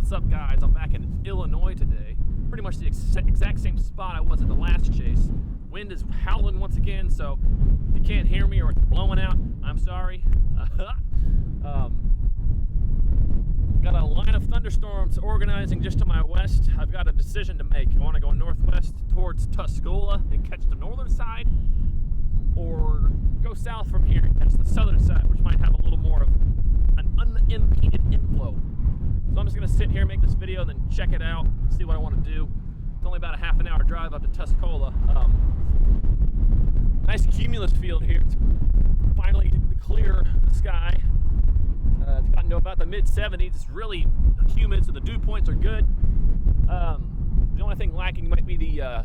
What's up, guys? I'm back in Illinois today. Pretty much the exact same spot I was at the last chase. Wind is howling once again, so if you can't hear me or it's blowing out, I'm sorry. Got a line of thunderstorms organizing just to my west. I've got a decision to make. I want to go northwest towards Tuscola and catch the northern side, or go south from here and catch the southern side, which might have a little more of an unimpeded inflow. So I'm just going to sit here and make this video and then check it out, see what I want to do. It's only about a half an hour drive up to Tuscola. Nice cumulus field here. It's finally clear the sky. It's gotten to about the mid-70s. It's really humid, so the dew points are good. The only thing lacking might be the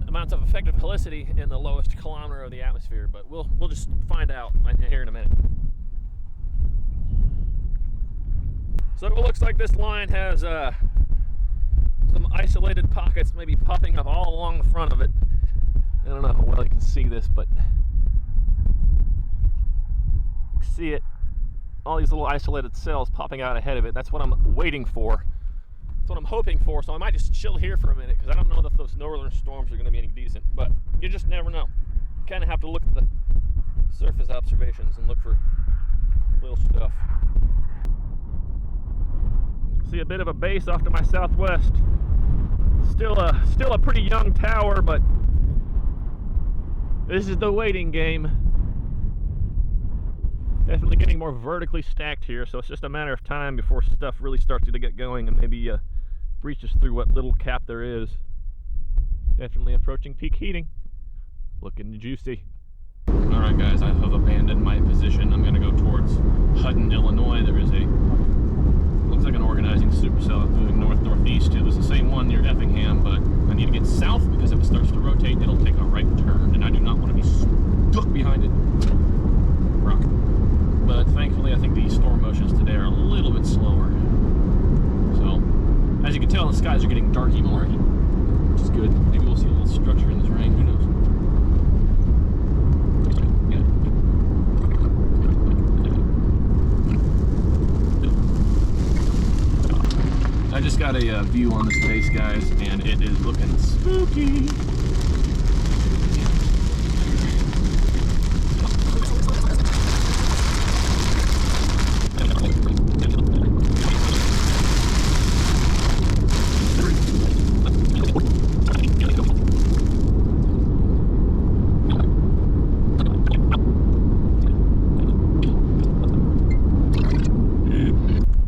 amounts of effective helicity in the lowest kilometer of the atmosphere, but we'll just find out here in a minute. So it looks like this line has some isolated pockets maybe popping up all along the front of it. I don't know how well you can see this, but you can see it. All these little isolated cells popping out ahead of it. That's what I'm waiting for. That's what I'm hoping for. So I might just chill here for a minute because I don't know if those northern storms are going to be any decent. But you just never know. You kind of have to look at the surface observations and look for little stuff. See a bit of a base off to my southwest. Still a pretty young tower, but this is the waiting game. Definitely getting more vertically stacked here, so it's just a matter of time before stuff really starts to get going and maybe breaches through what little cap there is. Definitely approaching peak heating. Looking juicy. Alright guys, I have abandoned my position. I'm going to go towards Hutton, Illinois. There is looks like an organizing supercell moving north-northeast. It was the same one near Effingham, but I need to get south because if it starts to rotate, it'll take a right turn, and I do not want to be stuck behind it. Rock. But thankfully, I think the storm motions today are a little bit slower. So, as you can tell, the skies are getting darky more, which is good. Maybe we'll see a little structure in this rain. Who knows? I just got a view on this base, guys, and it is looking spooky.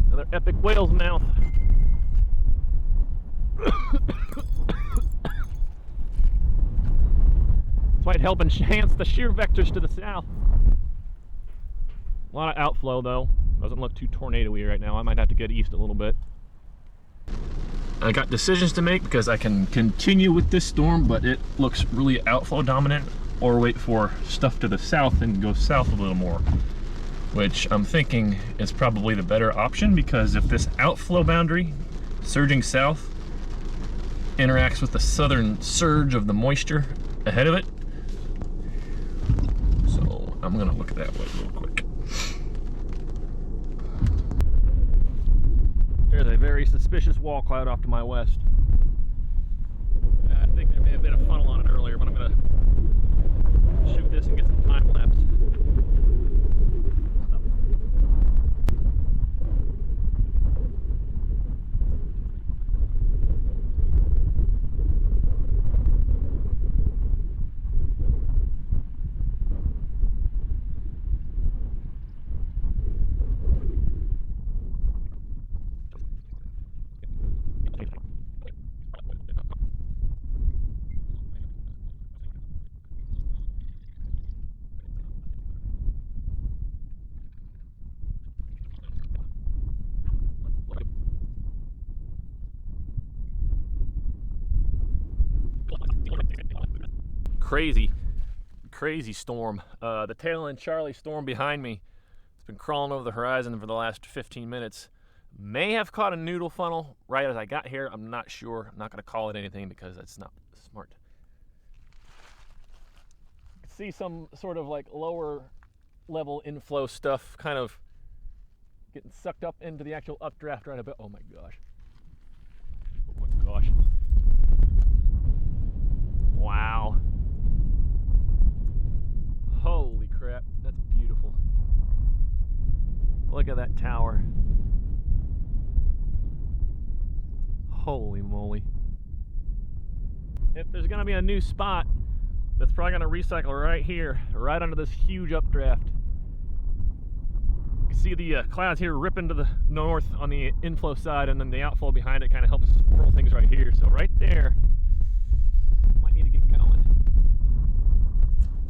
Another epic whale's mouth. This might help enhance the shear vectors to the south. A lot of outflow though. Doesn't look too tornado-y right now. I might have to get east a little bit. I got decisions to make because I can continue with this storm, but it looks really outflow dominant, or wait for stuff to the south and go south a little more, which I'm thinking is probably the better option, because if this outflow boundary surging south interacts with the southern surge of the moisture ahead of it. So I'm gonna look at that way real quick. There's a very suspicious wall cloud off to my west. I think there may have been a funnel on it earlier, but I'm gonna shoot this and get some time lapse. Crazy storm. The tail end Charlie storm behind me, it's been crawling over the horizon for the last 15 minutes. May have caught a noodle funnel right as I got here. I'm not sure. I'm not going to call it anything because that's not smart. See some sort of like lower level inflow stuff kind of getting sucked up into the actual updraft right about. Oh my gosh. Oh my gosh. Wow. Holy crap, that's beautiful. Look at that tower. Holy moly. If there's gonna be a new spot, that's probably gonna recycle right here, right under this huge updraft. You can see the clouds here ripping to the north on the inflow side, and then the outflow behind it kind of helps swirl things right here. So right there, might need to get going.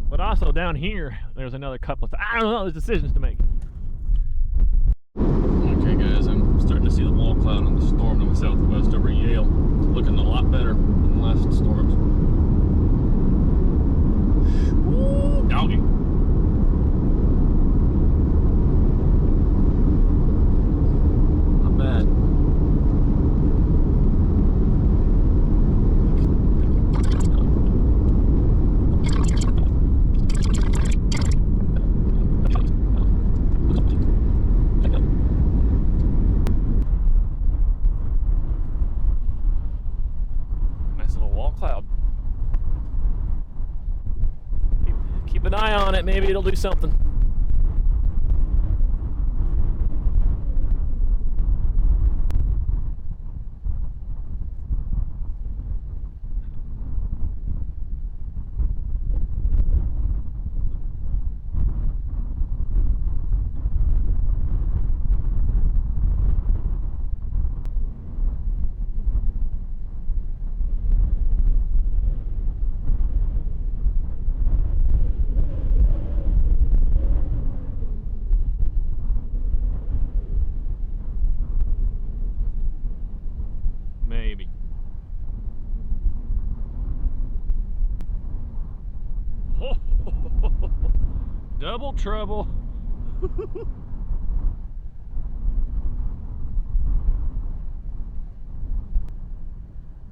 But also down here, there's another couple of, I don't know, there's decisions to make. Okay guys, I'm starting to see the wall cloud on the storm to the southwest over Yale. It's looking a lot better than the last storms. Woo, doggy. Not bad. Cloud. Keep an eye on it, maybe it'll do something. Maybe. Oh, double trouble.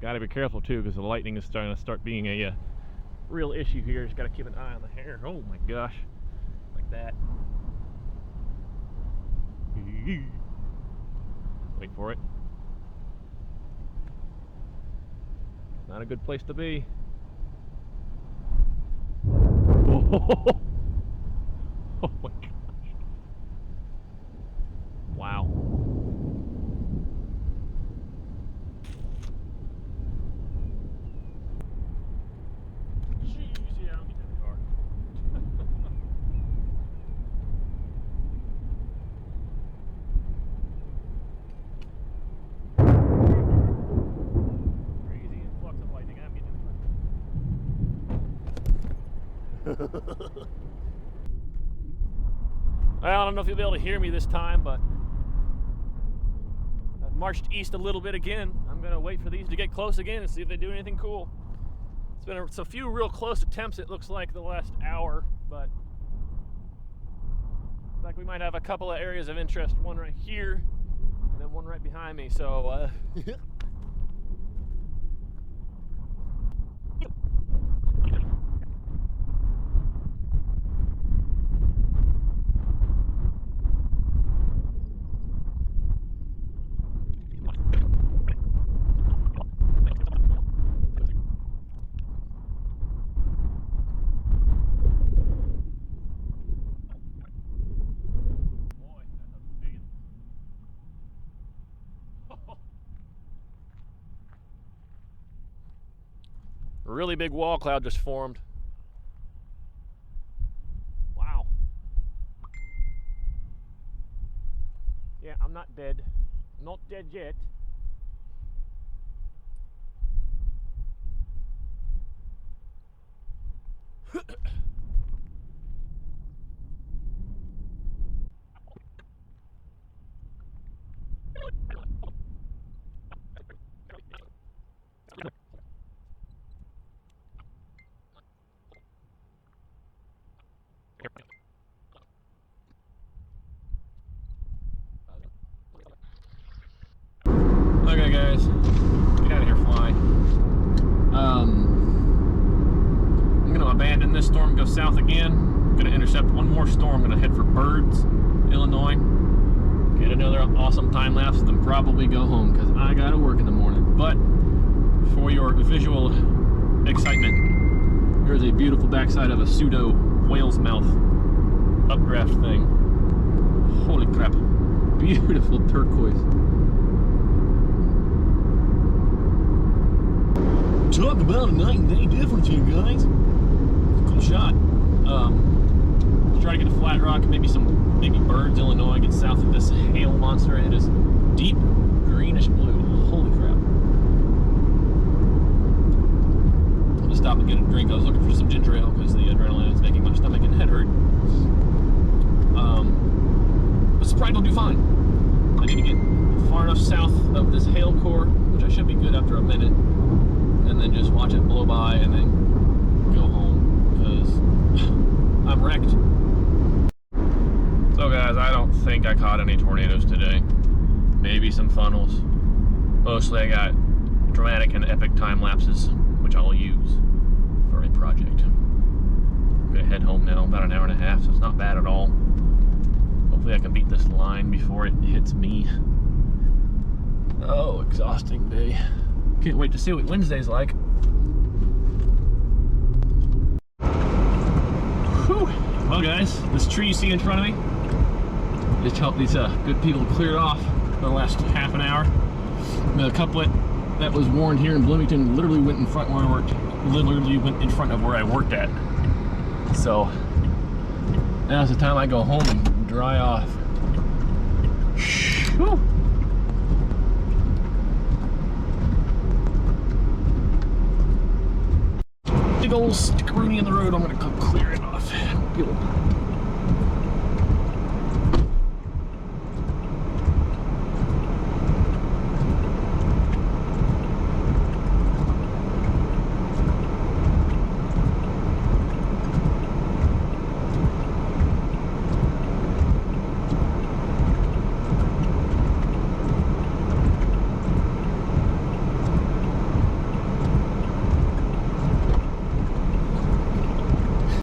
Gotta be careful too, because the lightning is starting to start being a real issue here. Just gotta keep an eye on the hair. Oh my gosh. Like that. Wait for it. Not a good place to be. Oh, oh my gosh. Wow. Jeez, yeah, I'll get in the car. Well, I don't know if you'll be able to hear me this time, but I've marched east a little bit again. I'm going to wait for these to get close again and see if they do anything cool. It's a few real close attempts, it looks like, the last hour, but looks like we might have a couple of areas of interest, one right here and then one right behind me, so a really big wall cloud just formed. Wow. Yeah, I'm not dead. Not dead yet. Okay guys, get out of here, fly. I'm going to abandon this storm, go south again. I'm going to intercept one more storm. I'm going to head for Birds, Illinois. Get another awesome time lapse, then probably go home because I gotta work in the morning. But for your visual excitement, here's a beautiful backside of a pseudo whale's mouth updraft thing. Holy crap. Beautiful turquoise. Talk about a night and day difference here, guys. Cool shot. Try to get a flat rock, maybe birds, Illinois, get south of this hail monster. It is deep greenish blue. Holy crap. I'm gonna stop and get a drink. I was looking for some ginger ale because the adrenaline is making my stomach and head hurt. But Sprite will do fine. I need to get far enough south of this hail core, which I should be good after a minute, and then just watch it blow by and then go home because I'm wrecked. So guys, I don't think I caught any tornadoes today. Maybe some funnels. Mostly I got dramatic and epic time lapses, which I'll use for a project. I'm gonna head home now, about an hour and a half, so it's not bad at all. Hopefully I can beat this line before it hits me. Oh, exhausting day. Can't wait to see what Wednesday's like. Whew. Well guys, this tree you see in front of me, just helped these good people clear it off for the last half an hour. The couplet that was warned here in Bloomington literally went in front where I worked. Literally went in front of where I worked at. So now's the time I go home and dry off. Whew. Big old stickaroonie in the road. I'm gonna come clear it off. Beautiful.